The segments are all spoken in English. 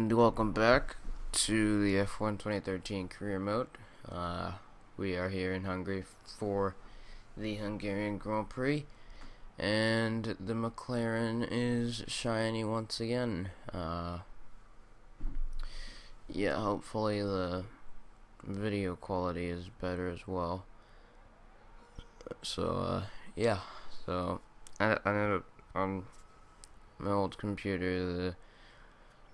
And welcome back to the F1 2013 career mode. We are here in Hungary for the Hungarian Grand Prix, and the McLaren is shiny once again. Yeah, hopefully the video quality is better as well. So I know on my old computer the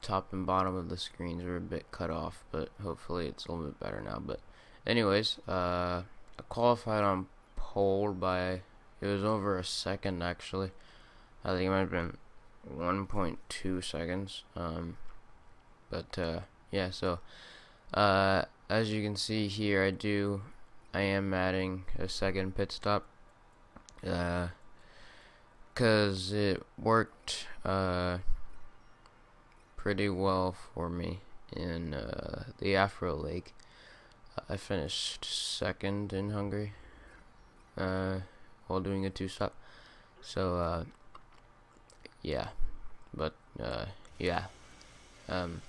top and bottom of the screens were a bit cut off, but hopefully it's a little bit better now. But anyways, I qualified on pole by, it was over a second actually. I think it might have been 1.2 seconds. Yeah, so as you can see here, I am adding a second pit stop, cause it worked pretty well for me in the Afro League. I finished second in Hungary while doing a two-stop. So yeah, but yeah. And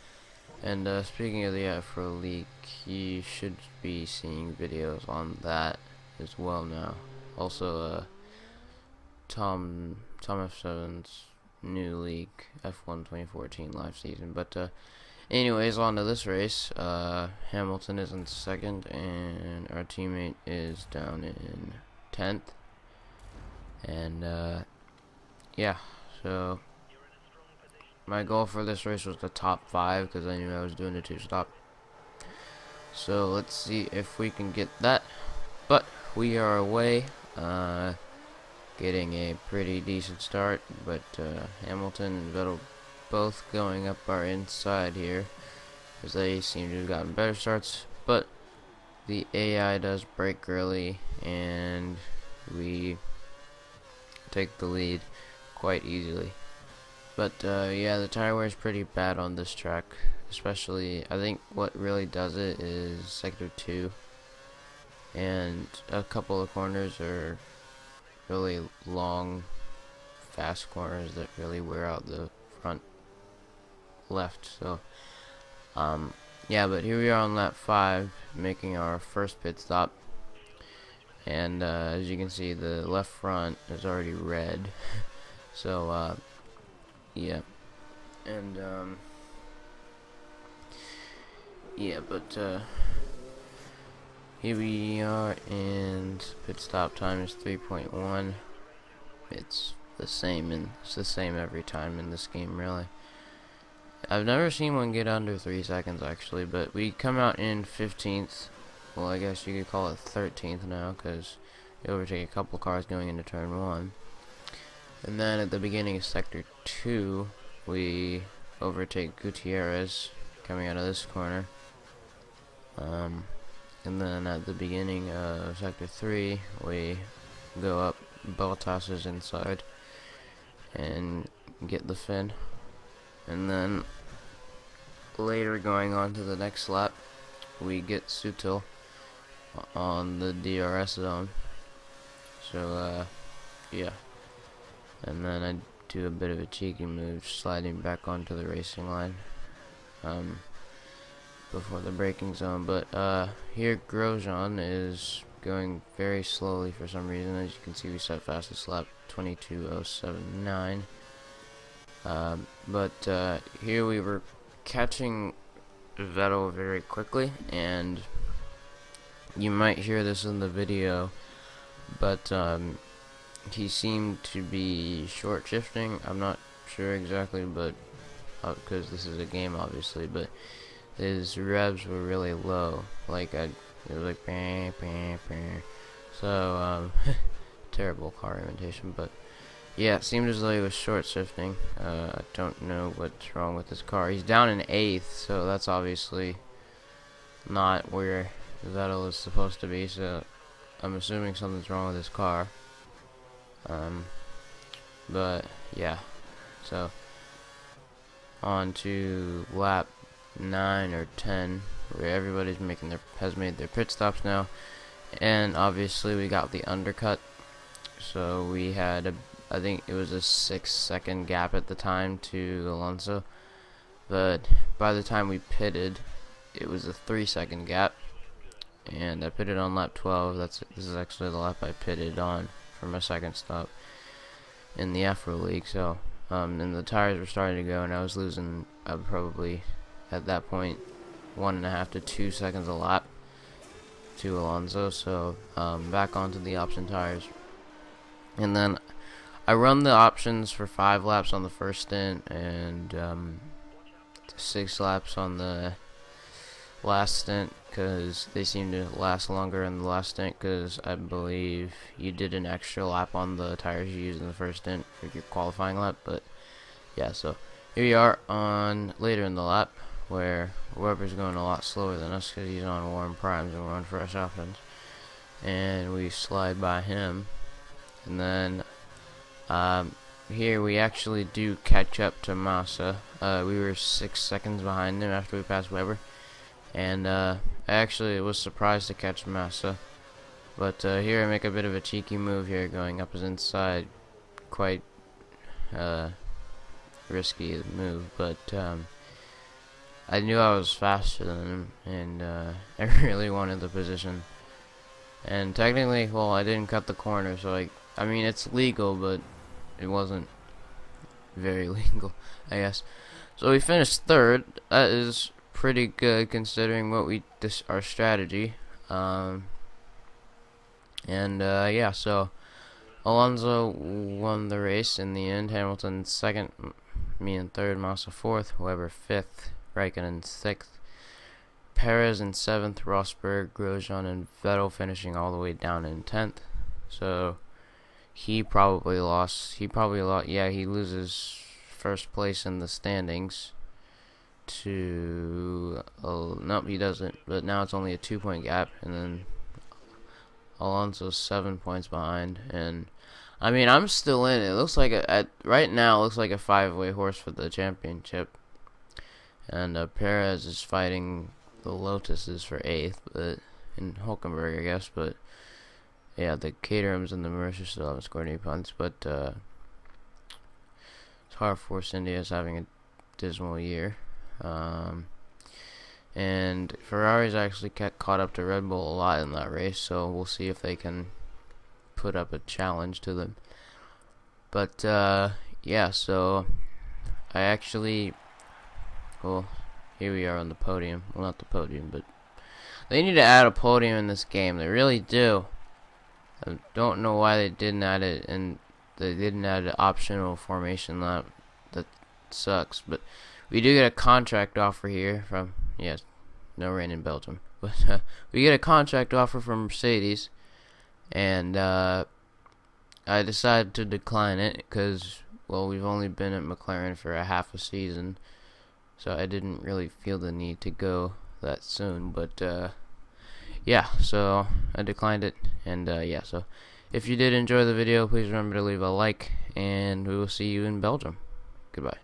speaking of the Afro League, you should be seeing videos on that as well now. Also, Tom F7's new league, F1 2014 live season. But anyways, on to this race. Hamilton is in second, and our teammate is down in 10th. And yeah, so my goal for this race was the top 5 because I knew I was doing a two-stop. So let's see if we can get that. But we are away, getting a pretty decent start. But Hamilton and Vettel both going up our inside here, as they seem to have gotten better starts. But the AI does break early, and we take the lead quite easily. But yeah, the tire wear is pretty bad on this track, especially I think what really does it is sector 2, and a couple of corners are really long, fast corners that really wear out the front left. So yeah, but here we are on lap 5, making our first pit stop, and as you can see, the left front is already red. So yeah, and yeah, but here we are, and pit stop time is 3.1. It's the same every time in this game, really. I've never seen one get under 3 seconds actually, but we come out in 15th. Well, I guess you could call it 13th now, because we overtake a couple cars going into turn 1. And then at the beginning of sector 2, we overtake Gutierrez coming out of this corner. And then at the beginning of sector 3, we go up Bottas's inside and get the fin. And then later, going on to the next lap, we get Sutil on the DRS zone. So yeah. And then I do a bit of a cheeky move, sliding back onto the racing line before the braking zone. But here Grosjean is going very slowly for some reason. As you can see, we set fastest lap 22.079. But here we were catching Vettel very quickly, and you might hear this in the video, but he seemed to be short shifting. I'm not sure exactly, but because this is a game obviously, but his revs were really low, like it was like bang, bang, bang. So terrible car imitation. But yeah, it seemed as though he was short shifting. I don't know what's wrong with this car. He's down in 8th, so that's obviously not where Vettel is supposed to be, so I'm assuming something's wrong with his car. But yeah, so on to lap 9 or 10, where everybody's has made their pit stops now, and obviously we got the undercut. So we had I think it was a 6-second gap at the time to Alonso, but by the time we pitted, it was a 3-second gap, and I pitted on lap 12. This is actually the lap I pitted on for my second stop in the Afro League. So and the tires were starting to go, and I was losing probably at that point 1.5 to 2 seconds a lap to Alonso. So back onto the option tires, and then I run the options for 5 laps on the first stint, and 6 laps on the last stint, because they seem to last longer in the last stint, because I believe you did an extra lap on the tires you used in the first stint for your qualifying lap. But yeah, so here we are on later in the lap, where Webber's going a lot slower than us because he's on warm primes and we're on fresh options, and we slide by him. And then here we actually do catch up to Massa. We were 6 seconds behind him after we passed Webber, and I actually was surprised to catch Massa. But here I make a bit of a cheeky move here, going up his inside. Quite risky move, but I knew I was faster than him, and I really wanted the position. And technically, well, I didn't cut the corner, so I mean, it's legal, but it wasn't very legal, I guess. So we finished third. That is pretty good considering what our strategy. Yeah, so Alonso won the race in the end. Hamilton second, me in third, Massa fourth, Webber fifth, Raikkonen sixth, Perez in seventh, Rosberg, Grosjean, and Vettel finishing all the way down in 10th. So he probably lost. Yeah, he loses first place in the standings to. Oh, nope, he doesn't. But now it's only a 2-point gap, and then Alonso's 7 points behind. And I mean, I'm still in it. It looks like right now it looks like a 5-way horse for the championship. And Perez is fighting the Lotuses for 8th, but in Hulkenberg, I guess. But yeah, the Caterhams and the Mercer still haven't scored any points. But Tar Force India is having a dismal year. And Ferrari's actually caught up to Red Bull a lot in that race, so we'll see if they can put up a challenge to them. But yeah, so I actually, well, here we are on the podium. Well, not the podium, but they need to add a podium in this game. They really do. I don't know why they didn't add it, and they didn't add an optional formation lap. That sucks. But we do get a contract offer here from, yes, no rain in Belgium, but we get a contract offer from Mercedes, and I decided to decline it because, well, we've only been at McLaren for a half a season, so I didn't really feel the need to go that soon. But yeah, so I declined it, and yeah, so if you did enjoy the video, please remember to leave a like, and we will see you in Belgium. Goodbye.